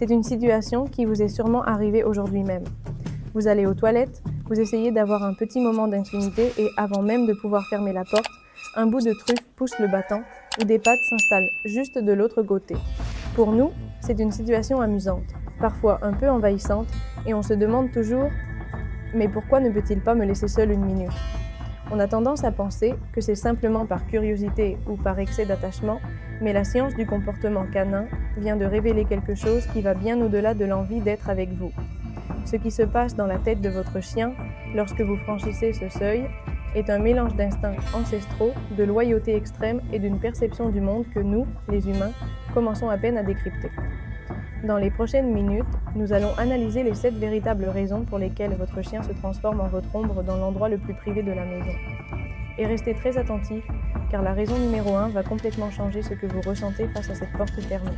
C'est une situation qui vous est sûrement arrivée aujourd'hui même. Vous allez aux toilettes, vous essayez d'avoir un petit moment d'intimité et avant même de pouvoir fermer la porte, un bout de truffe pousse le battant ou des pattes s'installent juste de l'autre côté. Pour nous, c'est une situation amusante, parfois un peu envahissante, et on se demande toujours « mais pourquoi ne peut-il pas me laisser seul une minute ?» On a tendance à penser que c'est simplement par curiosité ou par excès d'attachement, mais la science du comportement canin vient de révéler quelque chose qui va bien au-delà de l'envie d'être avec vous. Ce qui se passe dans la tête de votre chien lorsque vous franchissez ce seuil est un mélange d'instincts ancestraux, de loyauté extrême et d'une perception du monde que nous, les humains, commençons à peine à décrypter. Dans les prochaines minutes, nous allons analyser les 7 véritables raisons pour lesquelles votre chien se transforme en votre ombre dans l'endroit le plus privé de la maison. Et restez très attentifs, car la raison numéro 1 va complètement changer ce que vous ressentez face à cette porte fermée.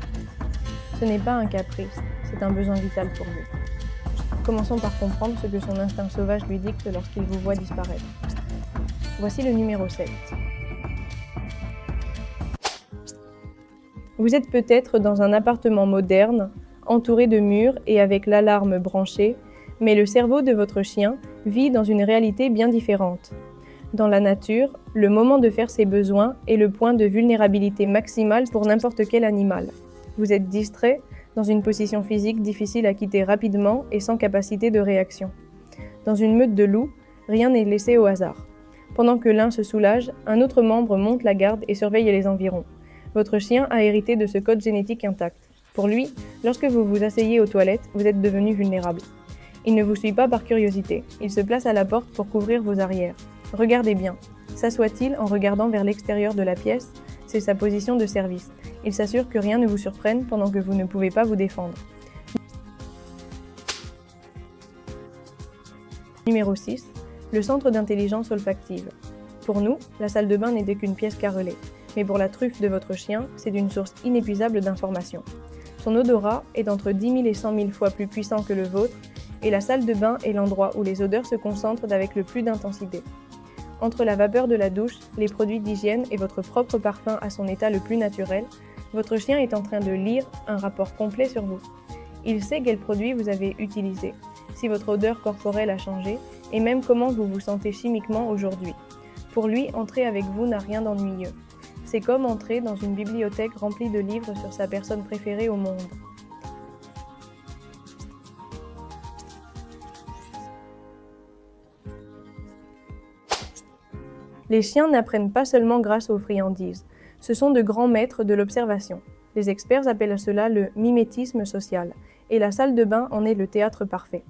Ce n'est pas un caprice, c'est un besoin vital pour vous. Commençons par comprendre ce que son instinct sauvage lui dicte lorsqu'il vous voit disparaître. Voici le numéro 7. Vous êtes peut-être dans un appartement moderne, entouré de murs et avec l'alarme branchée, mais le cerveau de votre chien vit dans une réalité bien différente. Dans la nature, le moment de faire ses besoins est le point de vulnérabilité maximale pour n'importe quel animal. Vous êtes distrait, dans une position physique difficile à quitter rapidement et sans capacité de réaction. Dans une meute de loups, rien n'est laissé au hasard. Pendant que l'un se soulage, un autre membre monte la garde et surveille les environs. Votre chien a hérité de ce code génétique intact. Pour lui, lorsque vous vous asseyez aux toilettes, vous êtes devenu vulnérable. Il ne vous suit pas par curiosité, il se place à la porte pour couvrir vos arrières. Regardez bien. S'assoit-il en regardant vers l'extérieur de la pièce? C'est sa position de service. Il s'assure que rien ne vous surprenne pendant que vous ne pouvez pas vous défendre. Numéro 6. Le centre d'intelligence olfactive. Pour nous, la salle de bain n'était qu'une pièce carrelée. Mais pour la truffe de votre chien, c'est une source inépuisable d'informations. Son odorat est entre 10 000 et 100 000 fois plus puissant que le vôtre, et la salle de bain est l'endroit où les odeurs se concentrent avec le plus d'intensité. Entre la vapeur de la douche, les produits d'hygiène et votre propre parfum à son état le plus naturel, votre chien est en train de lire un rapport complet sur vous. Il sait quels produits vous avez utilisés, si votre odeur corporelle a changé, et même comment vous vous sentez chimiquement aujourd'hui. Pour lui, entrer avec vous n'a rien d'ennuyeux. C'est comme entrer dans une bibliothèque remplie de livres sur sa personne préférée au monde. Les chiens n'apprennent pas seulement grâce aux friandises. Ce sont de grands maîtres de l'observation. Les experts appellent cela le mimétisme social, et la salle de bain en est le théâtre parfait.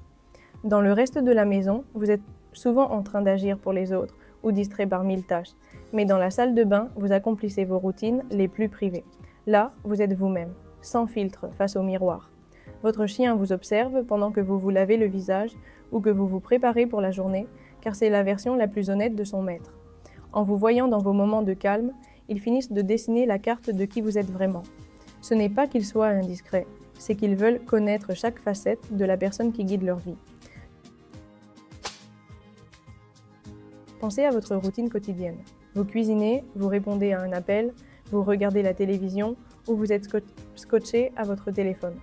Dans le reste de la maison, vous êtes souvent en train d'agir pour les autres, ou distrait par 1000 tâches. Mais dans la salle de bain, vous accomplissez vos routines les plus privées. Là, vous êtes vous-même, sans filtre, face au miroir. Votre chien vous observe pendant que vous vous lavez le visage ou que vous vous préparez pour la journée, car c'est la version la plus honnête de son maître. En vous voyant dans vos moments de calme, ils finissent de dessiner la carte de qui vous êtes vraiment. Ce n'est pas qu'ils soient indiscrets, c'est qu'ils veulent connaître chaque facette de la personne qui guide leur vie. Pensez à votre routine quotidienne. Vous cuisinez, vous répondez à un appel, vous regardez la télévision ou vous êtes scotché à votre téléphone.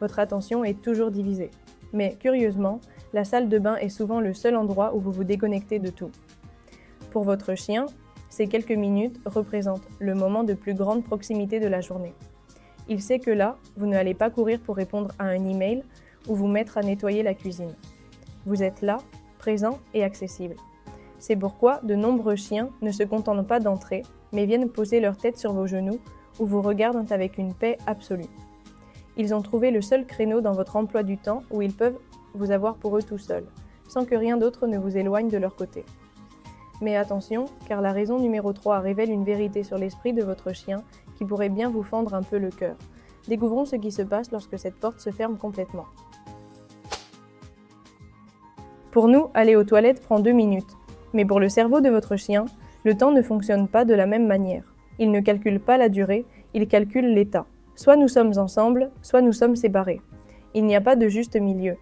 Votre attention est toujours divisée. Mais curieusement, la salle de bain est souvent le seul endroit où vous vous déconnectez de tout. Pour votre chien, ces quelques minutes représentent le moment de plus grande proximité de la journée. Il sait que là, vous n'allez pas courir pour répondre à un email ou vous mettre à nettoyer la cuisine. Vous êtes là, présent et accessible. C'est pourquoi de nombreux chiens ne se contentent pas d'entrer, mais viennent poser leur tête sur vos genoux ou vous regardent avec une paix absolue. Ils ont trouvé le seul créneau dans votre emploi du temps où ils peuvent vous avoir pour eux tout seuls, sans que rien d'autre ne vous éloigne de leur côté. Mais attention, car la raison numéro 3 révèle une vérité sur l'esprit de votre chien qui pourrait bien vous fendre un peu le cœur. Découvrons ce qui se passe lorsque cette porte se ferme complètement. Pour nous, aller aux toilettes prend 2 minutes. Mais pour le cerveau de votre chien, le temps ne fonctionne pas de la même manière. Il ne calcule pas la durée, il calcule l'état. Soit nous sommes ensemble, soit nous sommes séparés. Il n'y a pas de juste milieu.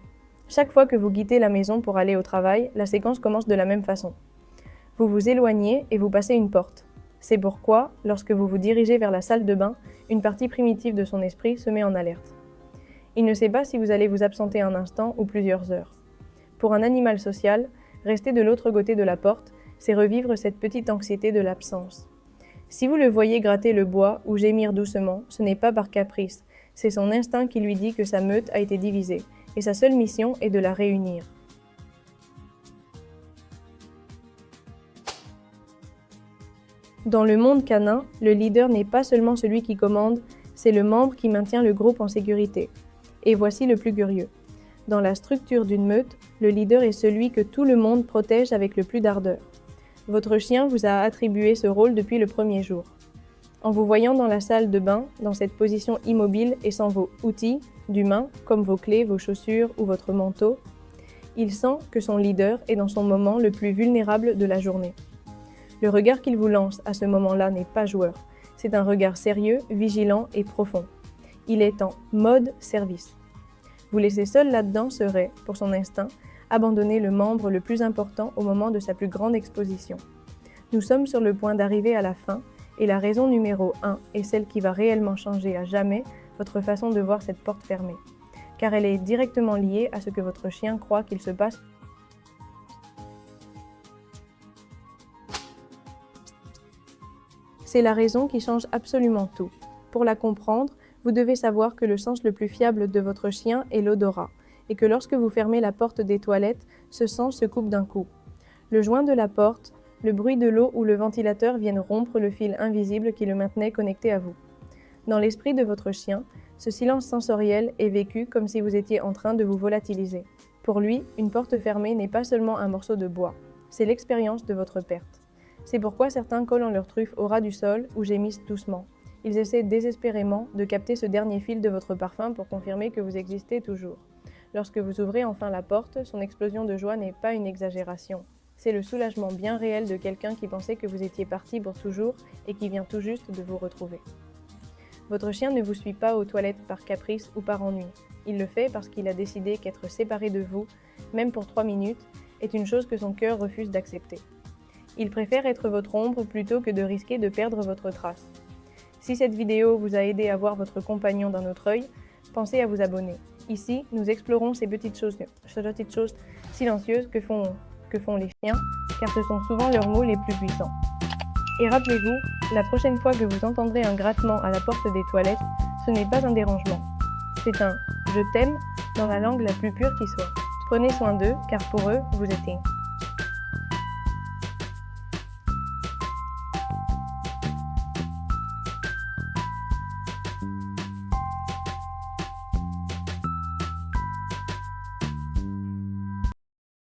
Chaque fois que vous quittez la maison pour aller au travail, la séquence commence de la même façon. Vous vous éloignez et vous passez une porte. C'est pourquoi, lorsque vous vous dirigez vers la salle de bain, une partie primitive de son esprit se met en alerte. Il ne sait pas si vous allez vous absenter un instant ou plusieurs heures. Pour un animal social, rester de l'autre côté de la porte, c'est revivre cette petite anxiété de l'absence. Si vous le voyez gratter le bois ou gémir doucement, ce n'est pas par caprice, c'est son instinct qui lui dit que sa meute a été divisée, et sa seule mission est de la réunir. Dans le monde canin, le leader n'est pas seulement celui qui commande, c'est le membre qui maintient le groupe en sécurité. Et voici le plus curieux. Dans la structure d'une meute, le leader est celui que tout le monde protège avec le plus d'ardeur. Votre chien vous a attribué ce rôle depuis le premier jour. En vous voyant dans la salle de bain, dans cette position immobile et sans vos outils d'humain, comme vos clés, vos chaussures ou votre manteau, il sent que son leader est dans son moment le plus vulnérable de la journée. Le regard qu'il vous lance à ce moment-là n'est pas joueur. C'est un regard sérieux, vigilant et profond. Il est en mode service. Vous laisser seul là-dedans serait, pour son instinct, abandonner le membre le plus important au moment de sa plus grande exposition. Nous sommes sur le point d'arriver à la fin, et la raison numéro 1 est celle qui va réellement changer à jamais votre façon de voir cette porte fermée, car elle est directement liée à ce que votre chien croit qu'il se passe. C'est la raison qui change absolument tout. Pour la comprendre, vous devez savoir que le sens le plus fiable de votre chien est l'odorat, et que lorsque vous fermez la porte des toilettes, ce sens se coupe d'un coup. Le joint de la porte, le bruit de l'eau ou le ventilateur viennent rompre le fil invisible qui le maintenait connecté à vous. Dans l'esprit de votre chien, ce silence sensoriel est vécu comme si vous étiez en train de vous volatiliser. Pour lui, une porte fermée n'est pas seulement un morceau de bois, c'est l'expérience de votre perte. C'est pourquoi certains collent leur truffe au ras du sol ou gémissent doucement. Ils essaient désespérément de capter ce dernier fil de votre parfum pour confirmer que vous existez toujours. Lorsque vous ouvrez enfin la porte, son explosion de joie n'est pas une exagération. C'est le soulagement bien réel de quelqu'un qui pensait que vous étiez parti pour toujours et qui vient tout juste de vous retrouver. Votre chien ne vous suit pas aux toilettes par caprice ou par ennui. Il le fait parce qu'il a décidé qu'être séparé de vous, même pour 3 minutes, est une chose que son cœur refuse d'accepter. Il préfère être votre ombre plutôt que de risquer de perdre votre trace. Si cette vidéo vous a aidé à voir votre compagnon d'un autre œil, pensez à vous abonner. Ici, nous explorons ces petites choses silencieuses que font les chiens, car ce sont souvent leurs mots les plus puissants. Et rappelez-vous, la prochaine fois que vous entendrez un grattement à la porte des toilettes, ce n'est pas un dérangement. C'est un « je t'aime » dans la langue la plus pure qui soit. Prenez soin d'eux, car pour eux, vous êtes